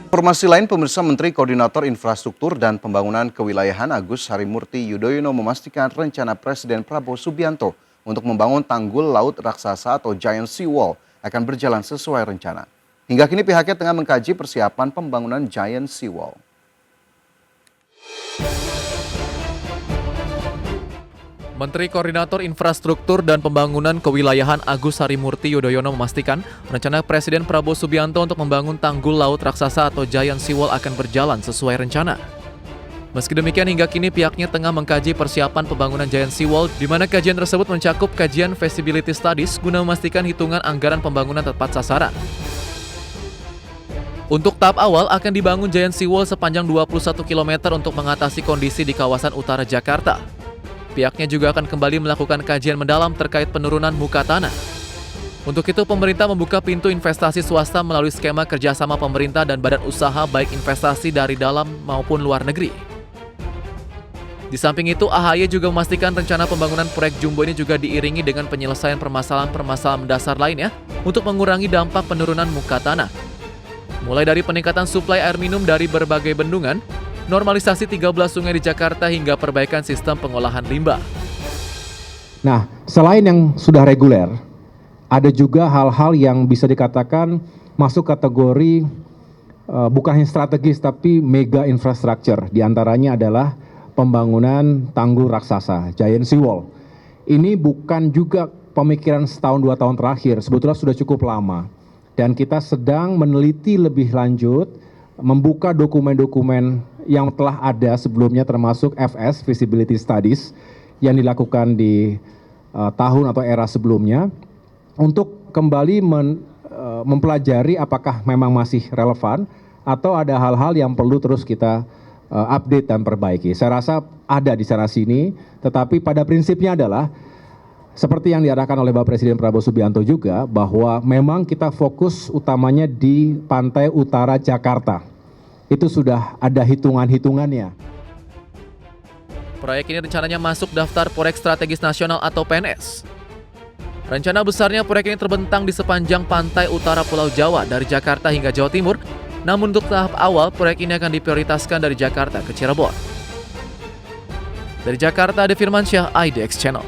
Informasi lain, pemirsa, Menteri Koordinator Infrastruktur dan Pembangunan Kewilayahan Agus Harimurti Yudhoyono memastikan rencana Presiden Prabowo Subianto untuk membangun tanggul laut raksasa atau Giant Sea Wall akan berjalan sesuai rencana. Hingga kini pihaknya tengah mengkaji persiapan pembangunan Giant Sea Wall. Menteri Koordinator Infrastruktur dan Pembangunan Kewilayahan Agus Harimurti Yudhoyono memastikan rencana Presiden Prabowo Subianto untuk membangun tanggul laut raksasa atau Giant Sea Wall akan berjalan sesuai rencana. Meski demikian, hingga kini pihaknya tengah mengkaji persiapan pembangunan Giant Sea Wall, di mana kajian tersebut mencakup kajian feasibility studies guna memastikan hitungan anggaran pembangunan tepat sasaran. Untuk tahap awal akan dibangun Giant Sea Wall sepanjang 21 km untuk mengatasi kondisi di kawasan utara Jakarta. Pihaknya juga akan kembali melakukan kajian mendalam terkait penurunan muka tanah. Untuk itu, pemerintah membuka pintu investasi swasta melalui skema kerjasama pemerintah dan badan usaha baik investasi dari dalam maupun luar negeri. Di samping itu, AHY juga memastikan rencana pembangunan proyek Jumbo ini juga diiringi dengan penyelesaian permasalahan-permasalahan mendasar lainnya untuk mengurangi dampak penurunan muka tanah. Mulai dari peningkatan suplai air minum dari berbagai bendungan, normalisasi 13 sungai di Jakarta hingga perbaikan sistem pengolahan limbah. Nah, selain yang sudah reguler, ada juga hal-hal yang bisa dikatakan masuk kategori bukan hanya strategis tapi mega infrastructure. Di antaranya adalah pembangunan tanggul raksasa, Giant Sea Wall. Ini bukan juga pemikiran setahun 2 tahun terakhir, sebetulnya sudah cukup lama. Dan kita sedang meneliti lebih lanjut, membuka dokumen-dokumen yang telah ada sebelumnya termasuk FS, Feasibility Studies, yang dilakukan di tahun atau era sebelumnya, untuk kembali mempelajari apakah memang masih relevan atau ada hal-hal yang perlu terus kita update dan perbaiki. Saya rasa ada di sana sini, tetapi pada prinsipnya adalah seperti yang diarahkan oleh Bapak Presiden Prabowo Subianto juga, bahwa memang kita fokus utamanya di pantai utara Jakarta. Itu sudah ada hitungan-hitungannya. Proyek ini rencananya masuk daftar Proyek Strategis Nasional atau PNS. Rencana besarnya proyek ini terbentang di sepanjang pantai utara Pulau Jawa dari Jakarta hingga Jawa Timur. Namun untuk tahap awal, proyek ini akan diprioritaskan dari Jakarta ke Cirebon. Dari Jakarta, Ade Firmansyah, IDX Channel.